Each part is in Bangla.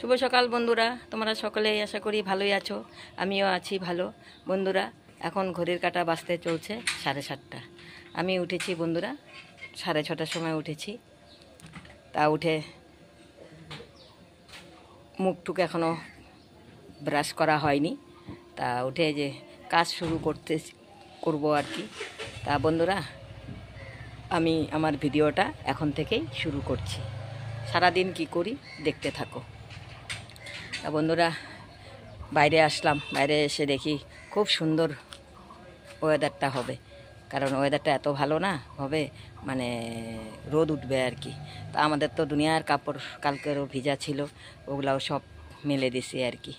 শুভ সকাল বন্ধুরা, তোমরা সকলেই আশা করি ভালোই আছো। আমিও আছি ভালো। বন্ধুরা, এখন ঘড়ির কাঁটা বাজতে চলছে 7:30। আমি উঠেছি বন্ধুরা 6:30টার সময় উঠেছি। তা উঠে মুখটুক এখনও ব্রাশ করা হয়নি। তা উঠে যে কাজ শুরু করব আর কি। তা বন্ধুরা, আমি আমার ভিডিওটা এখন থেকেই শুরু করছি। সারাদিন কি করি দেখতে থাকো। তা বন্ধুরা, বাইরে আসলাম। বাইরে এসে দেখি খুব সুন্দর ওয়েদারটা হবে, কারণ ওয়েদারটা এত ভালো না হবে, মানে রোদ উঠবে আর কি। তা আমাদের তো দুনিয়ার কাপড় কালকেরও ভিজা ছিল, ওগুলাও সব মেলে দিছি আর কি।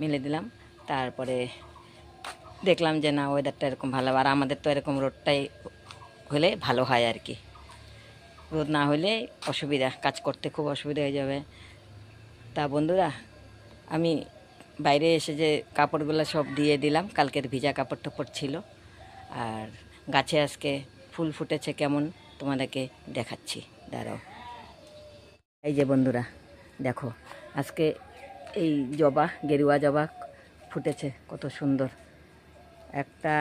মেলে দিলাম, তারপরে দেখলাম যে না, ওয়েদারটা এরকম ভালো। আর আমাদের তো এরকম রোদটাই হলে ভালো হয় আর কি। রোদ না হলে অসুবিধা, কাজ করতে খুব অসুবিধা হয়ে যাবে। তা বন্ধুরা, আমি বাইরে এসে যে কাপড়গুলো সব দিয়ে দিলাম, কালকের ভিজা কাপড় টাপড় ছিল। আর গাছে আজকে ফুল ফুটেছে কেমন তোমাদেরকে দেখাচ্ছি, দাঁড়াও। এই যে বন্ধুরা দেখো, আজকে এই জবা, গেরুয়া জবা ফুটেছে কত সুন্দর। 1,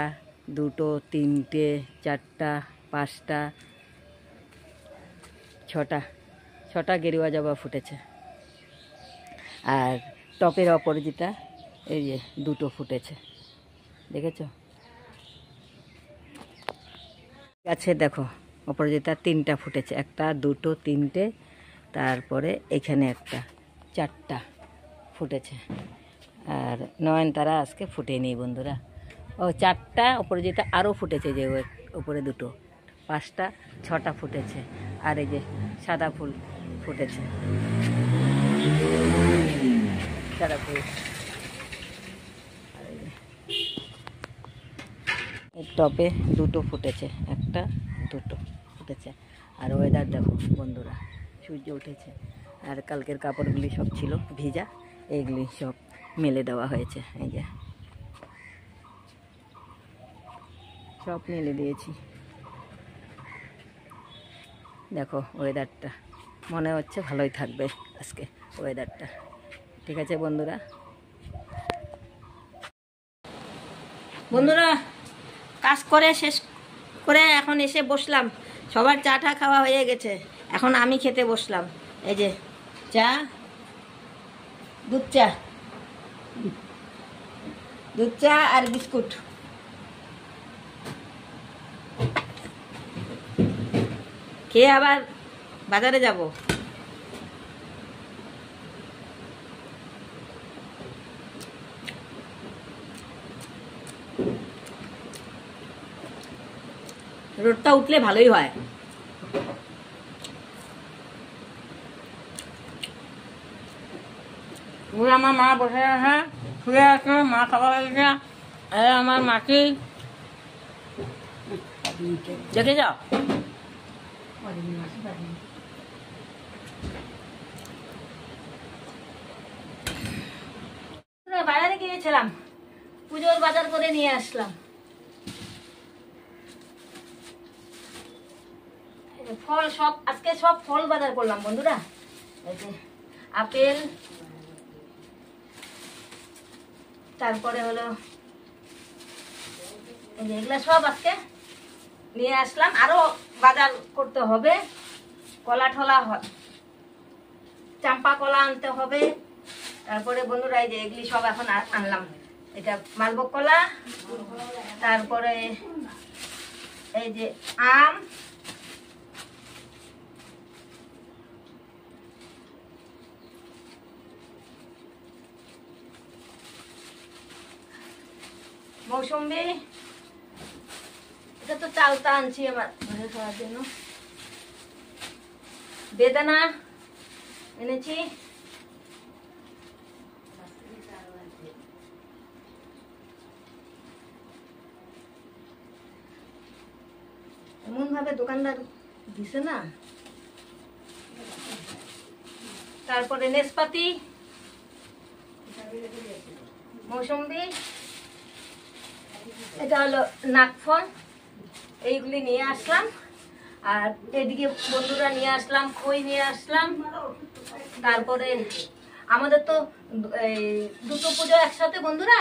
2, 3, 4, 5, 6টা গেরুয়া জবা ফুটেছে। আর টপের অপরাজিতা এই যে 2টো ফুটেছে, দেখেছো? গাছে দেখো অপরাজিতা 3টা ফুটেছে, 1, 2, 3, তারপরে এখানে 4টা ফুটেছে। আর নয়নতারা আজকে ফুটেনি বন্ধুরা। ও 4টা অপরাজিতা আরও ফুটেছে, যে উপরে 2টো, 5টা, 6টা ফুটেছে। আর এই যে সাদা ফুল ফুটেছে, সাদা ফুল। টপে 2টো ফুটেছে, 1, 2 ফুটেছে। আর ওয়েদার দেখো বন্ধুরা, সূর্য উঠেছে। আর কালকের কাপড়গুলি সব ছিল ভিজা, এইগুলি সব মেলে দেওয়া হয়েছে। এই যে সব মেলে দিয়েছি। দেখো ওয়েদারটা, মনে হচ্ছে ভালোই থাকবে আজকে ওয়েদারটা। ঠিক আছে বন্ধুরা। বন্ধুরা, কাজ করে শেষ করে এখন এসে বসলাম। সবার চা টা খাওয়া হয়ে গেছে, এখন আমি খেতে বসলাম। এই যে চা, দুধ চা আর বিস্কুট। খেয়ে আবার বাজারে যাব। রোদটা উঠলে ভালোই হয়। আমার মা বসে আছে, শুয়ে আছে, মা খাওয়া হয়ে গেছে। আমার মাকে দেখে যাও। বাজারে গিয়েছিলাম, পুজোর বাজার করে নিয়ে আসলাম। ফল সব, আজকে সব ফল বাজার করলাম বন্ধুরা। এই যে আপেল, তারপরে হলো এই যে এগুলা সব আজকে নিয়ে আসলাম। আরো বাজার করতে হবে, কলা ঠলা, চাম্পা কলা আনতে হবে। তারপরে বন্ধুরা এই যে এগুলি সব এখন আনলাম। এটা মালভোগ কলা, তারপরে এই যে আম, মৌসুম্বি, এটা তো চালটা আনছি আমার ঘরে খাওয়ার জন্য। বেদানা এনেছি, এমন ভাবে দোকানদার দিছে না। তারপরে নেসপাতি, মৌসুম্বি, এটা হলো নাকফল, এইগুলি নিয়ে আসলাম। আর এদিকে বন্ধুরা নিয়ে আসলাম খই নিয়ে আসলাম, তারপরে আমাদের তো এই দুটো পুজো একসাথে বন্ধুরা,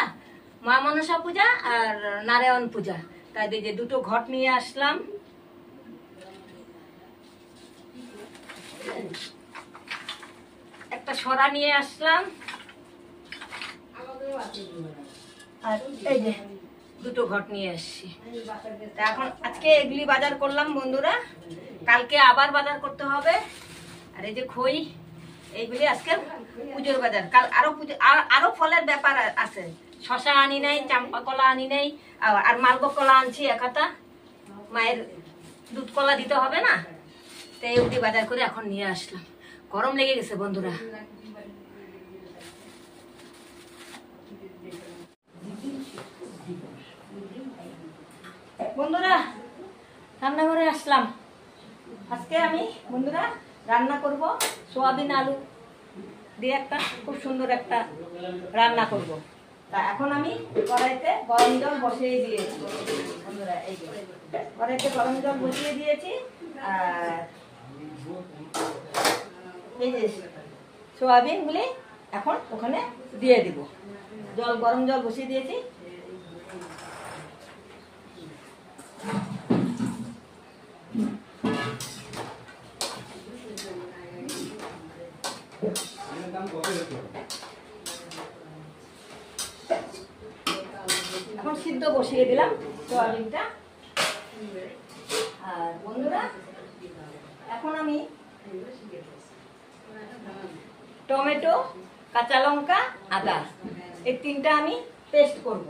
মা মনসা পূজা আর নারায়ণ পূজা। তাই এই যে দুটো ঘট নিয়ে আসলাম, একটা সরা নিয়ে আসলাম, আর এই যে দুটো ঘট নিয়ে আসছি। এখন আজকে এগুলি বাজার করলাম বন্ধুরা, কালকে আবার বাজার করতে হবে। আর এই যে খই, এইগুলি আজকে পুজোর বাজার। কাল আরো পুজো, আরো ফলের ব্যাপার আছে। শশা আনি নাই, চাম্পা কলা আনি নাই, আর মালভোগ কলা আনছি এক হাতা। মায়ের দুধ কলা দিতে হবে না, তো এই অবধি বাজার করে এখন নিয়ে আসলাম। গরম লেগে গেছে বন্ধুরা। বন্ধুরা রান্নাঘরে আসলাম। আজকে আমি বন্ধুরা রান্না করব সোয়াবিন আলু দিয়ে একটা খুব সুন্দর একটা রান্না করব। তা এখন আমি কড়াইতে গরম জল বসিয়ে দিয়েছি বন্ধুরা, এই কড়াইতে গরম জল বসিয়ে দিয়েছি। আর এই যে সোয়াবিনগুলি এখন ওখানে দিয়ে দিব। গরম জল বসিয়ে দিয়েছি। এখন সিদ্ধ বসিয়ে দিলাম সোয়াবিনটা। আর বন্ধুরা এখন আমি টমেটো, কাঁচা লঙ্কা, আদা এই তিনটা আমি পেস্ট করব।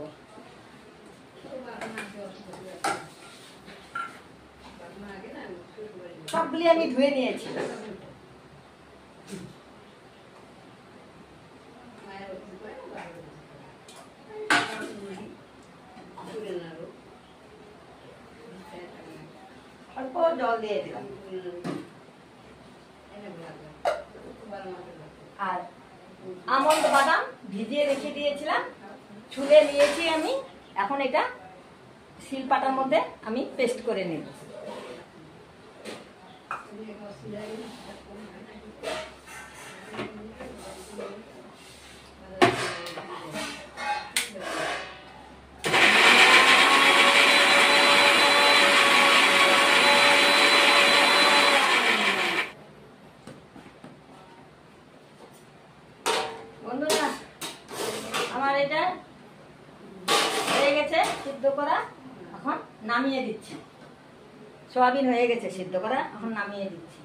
সবগুলি আমি ধুয়ে নিয়েছি। অল্প জল দিয়ে দিলাম। আর আমন্ড বাদাম ভিজিয়ে রেখে দিয়েছিলাম, ছুলে নিয়েছি আমি। এখন এটা শিলপাটার মধ্যে আমি পেস্ট করে নেব। বন্ধুরা আমার এটা হয়ে গেছে সিদ্ধ করা, এখন নামিয়ে দিচ্ছি। সয়াবিন হয়ে গেছে সিদ্ধ করা, এখন নামিয়ে দিচ্ছি।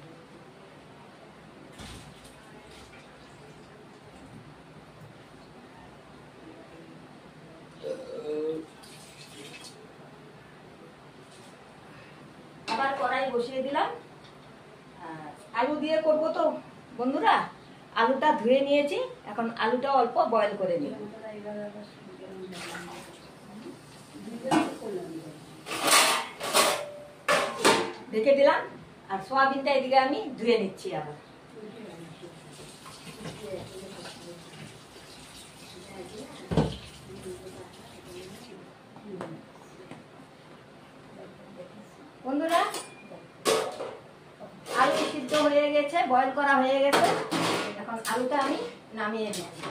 আবার কড়াই বসিয়ে দিলাম। আলু দিয়ে করবো তো বন্ধুরা, আলুটা ধুয়ে নিয়েছি। এখন আলুটা অল্প বয়েল করে নিই। ঢেকে দিলাম। আর সোয়াবিনটা এদিকে আমি ধুয়ে নিচ্ছি আবার। বন্ধুরা আলু সিদ্ধ হয়ে গেছে, বয়েল করা হয়ে গেছে। এখন আলুটা আমি নামিয়ে দিচ্ছি।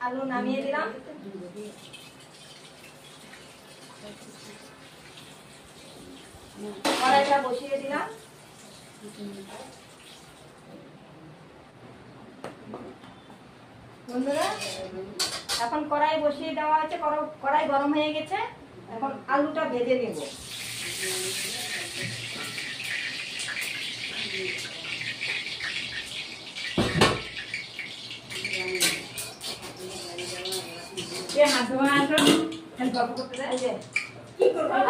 আলু নামিয়ে দিলাম। কড়াইটা বসিয়ে দিলাম। বন্ধুরা এখন কড়াই বসিয়ে দেওয়া হয়েছে, কড়াই গরম হয়ে গেছে। এখন আলুটা ভেজে নেব।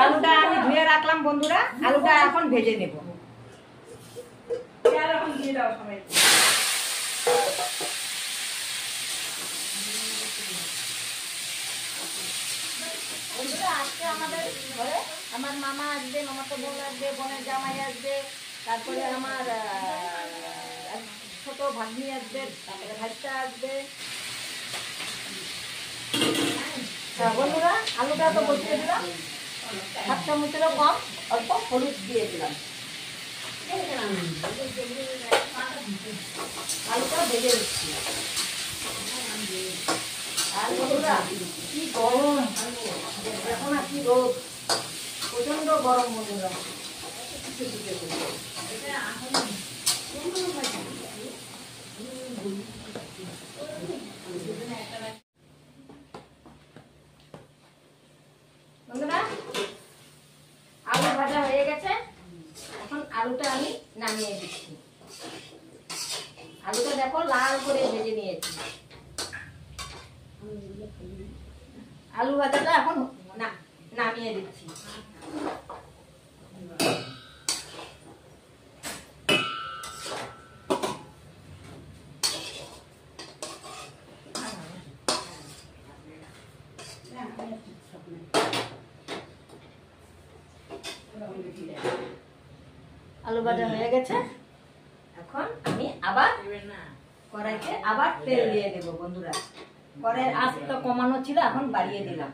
আলুটা আমি ধুয়ে রাখলাম বন্ধুরা, আলুটা এখন ভেজে নেব। আজকে আমাদের ঘরে আমার মামা আসবে, মামাতো বোন আসবে, বোনের জামাই আসবে, তারপরে আমার ছোট ভাগ্নি আসবে, তারপরে ভাইটা আসবে। বন্ধুরা আলুটা তো বসিয়ে দিলাম, হাফ চামচেরও কম অল্প হলুদ দিয়ে দিলাম। আলুটা ভেজে দিচ্ছি। আর বন্ধুরা কি গরম, দেখো না কি রোদ, প্রচন্ড গরম বন্ধুরা। বন্ধুরা আলু ভাজা হয়ে গেছে, এখন আলুটা আমি নামিয়ে দিচ্ছি। আলুটা দেখো লাল করে ভেজে নিয়েছি। আলু ভাজাটা এখন নামিয়ে দিচ্ছি। আলু ভাজা হয়ে গেছে, এখন আমি আবার কড়াইতে আবার তেল দিয়ে দেবো বন্ধুরা। কড়াইয়ের আঁচটা কমানো ছিল, এখন বাড়িয়ে দিলাম।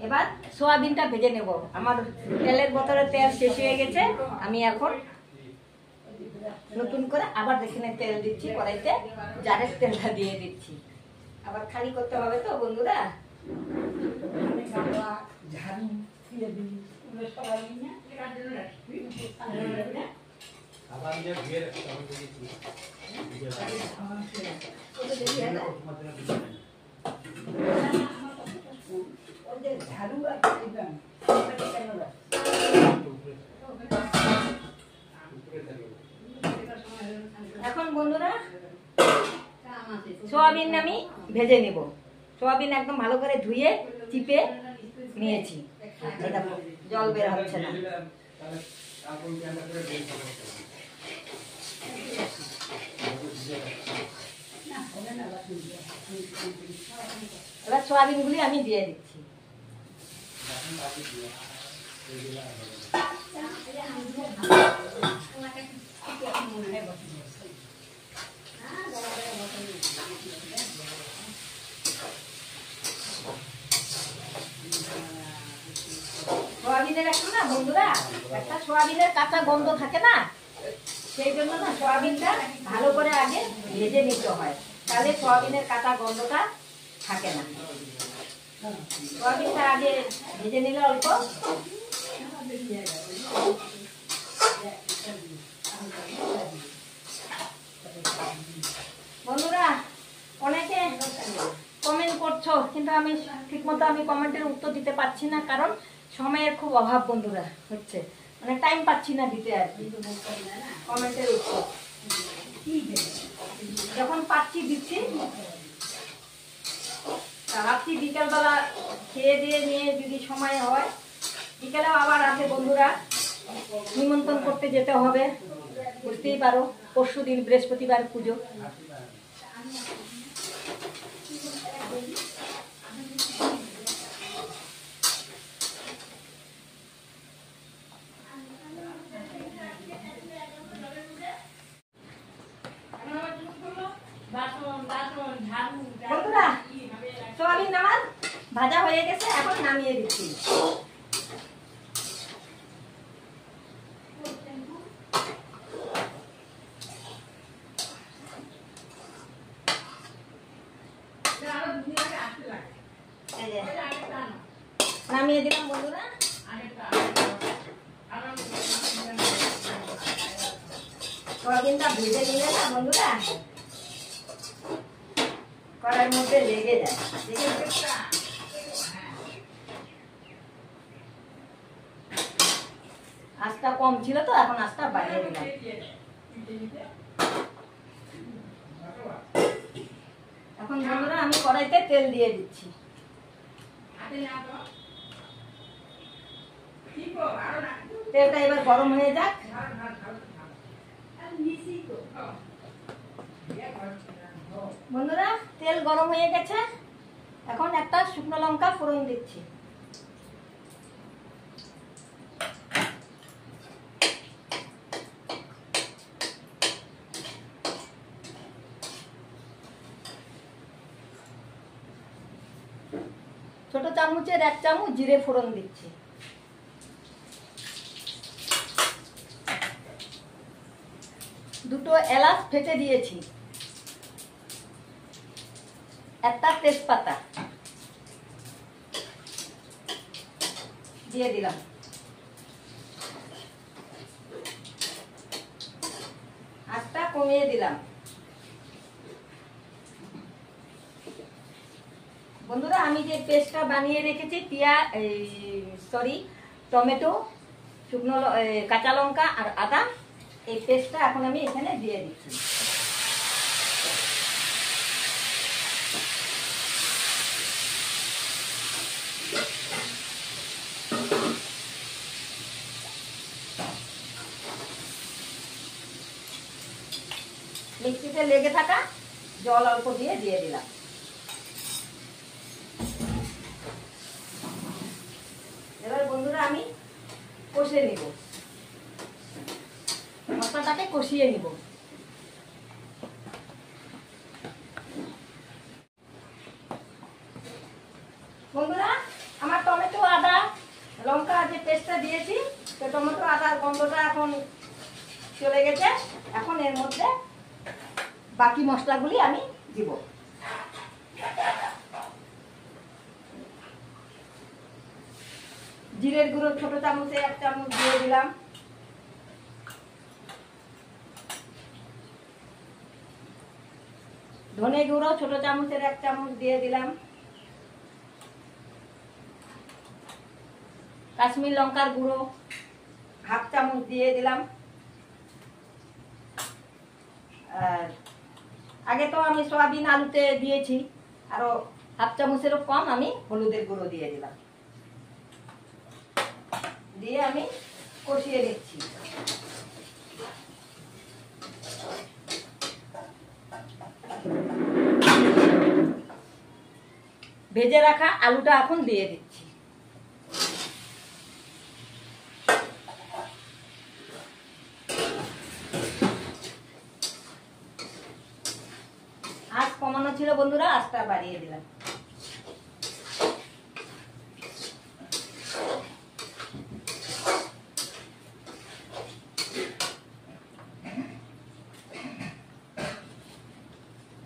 এবার সোয়াবিনটা ভেজে নেব। আমার তেলের বোতলে তেল শেষ হয়ে গেছে, আমি এখন নতুন করে আবার দেখে তেল দিচ্ছি কড়াইতে, জারের তেলটা দিয়ে দিচ্ছি। আবার খালি করতে হবে তো বন্ধুরা। এখন বন্ধুরা সোয়াবিন আমি ভেজে নিব। সোয়াবিন একদম ভালো করে ধুয়ে চিপে নিয়েছি, জল বের হচ্ছে না। এবার সোয়াবিন গুলি আমি দিয়ে দিচ্ছি। সোয়াবিনের একটু না বন্ধুরা, একটা সোয়াবিনের কাঁচা গন্ধ থাকে না, সেই জন্য না সোয়াবিনটা ভালো করে আগে ভেজে নিতে হয়, তাহলে সোয়াবিনের কাঁচা গন্ধটা থাকে না। সোয়াবিনটা আগে ভেজে নিলে অল্প। বন্ধুরা অনেকে কমেন্ট করছো, কিন্তু আমি ঠিক মতো কমেন্টের উত্তর দিতে পারছি না, কারণ সময়ের খুব অভাব বন্ধুরা হচ্ছে, মানে টাইম পাচ্ছি না দিতে আর কি কমেন্টের উত্তর। যখন পাচ্ছি দিচ্ছি। ভাবছি বিকেলবেলা খেয়ে দিয়ে নিয়ে যদি সময় হয়, বিকেলেও আবার আছে বন্ধুরা, নিমন্ত্রণ করতে যেতে হবে, বুঝতেই পারো পরশুদিন বৃহস্পতিবার পুজো। বন্ধুরা সোয়াবিন আমার ভাজা হয়ে গেছে, এখন নামিয়ে দিচ্ছি। নামিয়ে দিলাম বন্ধুরা। সোয়াবিনটা ভেজে নিলে না বন্ধুরা কড়াইয়ের মধ্যে লেগে যায়। আঁচটা কম ছিল তো, এখন আঁচটা বাড়িয়ে দিলাম। এখন বন্ধুরা আমি কড়াইতে তেল দিয়ে দিচ্ছি। তেলটা এবার গরম হয়ে যাক। বন্ধুরা তেল গরম হয়ে গেছে, এখন একটা শুকনো লঙ্কা ফোড়ন দিচ্ছি। ছোট চামচের 1 চামচ জিরে ফোড়ন দিচ্ছি। দুটো এলাচ ফেটে দিয়েছি, একটা তেজপাতা দিয়ে দিলাম, আঁচটা কমিয়ে দিলাম। বন্ধুরা আমি যে পেস্টটা বানিয়ে রেখেছি টমেটো, শুকনো কাঁচা লঙ্কা আর আদা, এই পেস্টটা এখন আমি এখানে দিয়ে দিচ্ছি। মিক্সিতে লেগে থাকা জল অল্প দিয়ে দিলাম। এবার বন্ধুরা আমি কষে নিব, মশলাটাকে কষিয়ে নিব। বন্ধুরা আমার টমেটো আদা লঙ্কা যে পেস্টটা দিয়েছি, তো টমেটো আদার গন্ধটা এখন চলে গেছে। এখন এর মধ্যে বাকি মশলাগুলি আমি দিব। জিরের গুঁড়ো ছোট চামচে 1 চামচ দিয়ে দিলাম, ধনে গুঁড়ো ছোট চামচের 1 চামচ দিয়ে দিলাম, কাশ্মীর লঙ্কার গুঁড়ো 1/2 চামচ দিয়ে দিলাম। আর আগে তো আমি সয়াবিন আলুতে দিয়েছি, আরো 1/2 চামচেরও কম আমি হলুদের গুঁড়ো দিয়ে দিলাম। দিয়ে আমি কষিয়ে নিচ্ছি। ভেজে রাখা আলুটা এখন দিয়ে দিচ্ছি। আঁচ কমানো ছিল বন্ধুরা, আঁচটা বাড়িয়ে দিলাম।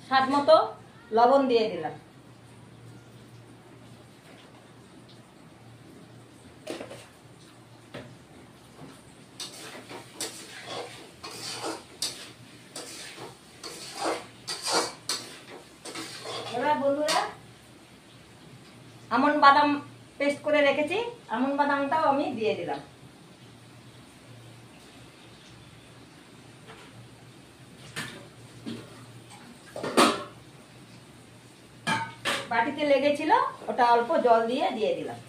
স্বাদ মতো লবণ দিয়ে দিলাম। এবার বন্ধুরা আমন্ড বাদাম পেস্ট করে রেখেছি, আমন্ড বাদামটাও আমি দিয়ে দিলাম। বাটিতে লেগেছিল, ওটা অল্প জল দিয়ে দিলাম।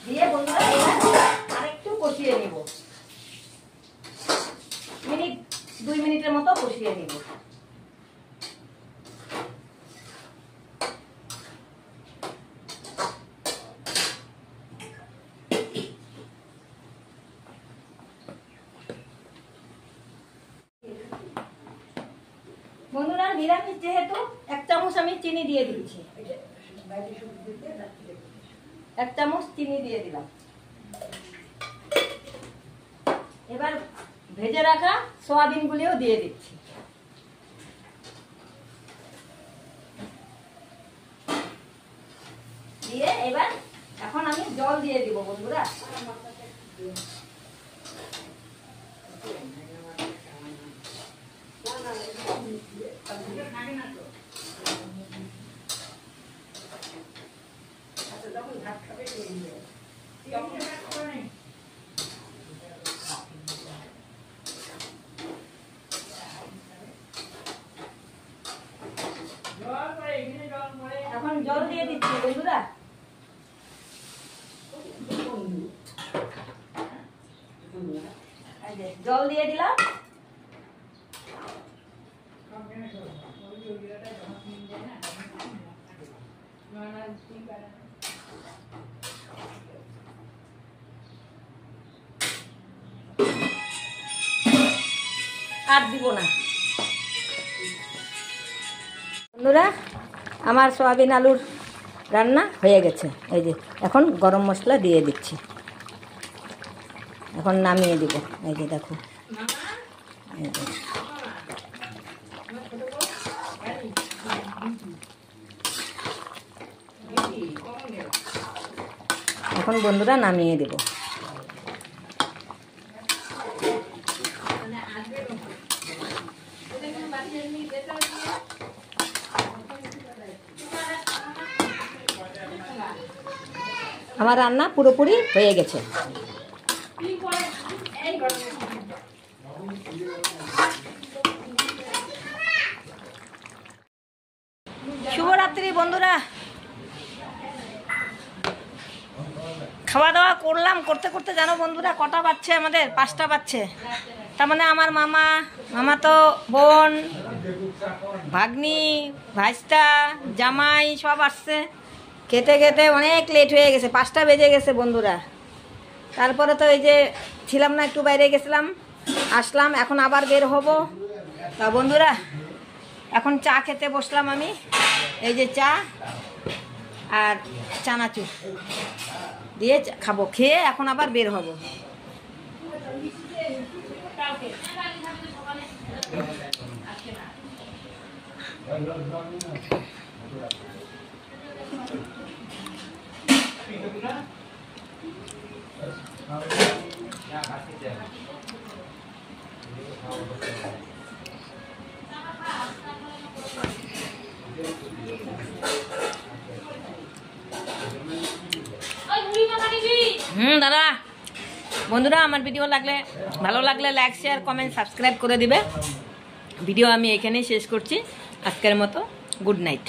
দিয়ে বন্ধুরা আরেকটু কষিয়ে নিব, 2 মিনিটের মতো কষিয়ে নিব। বন্ধুরা নিরামিষ যেহেতু 1 চামচ আমি চিনি দিয়ে দিচ্ছি, 1 চামচ চিনি দিয়ে দিলাম। এবার ভেজে রাখা সয়াবিন গুলিও দিয়ে দিচ্ছি। দিয়ে এবার এখন আমি জল দিয়ে দিব বন্ধুরা। এখন জল দিয়ে দিচ্ছি বন্ধুরা। জল দিয়ে দিলাম। আর দিব না বন্ধুরা, আমার সয়াবিন আলুর রান্না হয়ে গেছে। এই যে এখন গরম মশলা দিয়ে দিচ্ছি, এখন নামিয়ে দিব। এই যে দেখো এখন বন্ধুরা নামিয়ে দেব। আমার রান্না পুরোপুরি হয়ে গেছে। শুভরাত্রি বন্ধুরা। খাওয়া দাওয়া করলাম, করতে করতে জানো বন্ধুরা কটা বাজছে? আমাদের 5টা বাজছে। তার মানে আমার মামা তো বোন, ভাগ্নি, ভাইস্তা, জামাই সব আসছে। খেতে খেতে অনেক লেট হয়ে গেছে, 5টা বেজে গেছে বন্ধুরা। তারপরে তো এই যে ছিলাম না, একটু বাইরে গেছিলাম, আসলাম, এখন আবার বের হব। তা বন্ধুরা এখন চা খেতে বসলাম আমি। এই যে চা আর চানাচুর দিয়ে খাবো, খেয়ে এখন আবার বের হব। দাদা বন্ধুরা, আমার ভিডিও ভালো লাগলে লাইক, শেয়ার, কমেন্ট, সাবস্ক্রাইব করে দিবে। ভিডিও আমি এখানেই শেষ করছি। আজকের মতো গুড নাইট।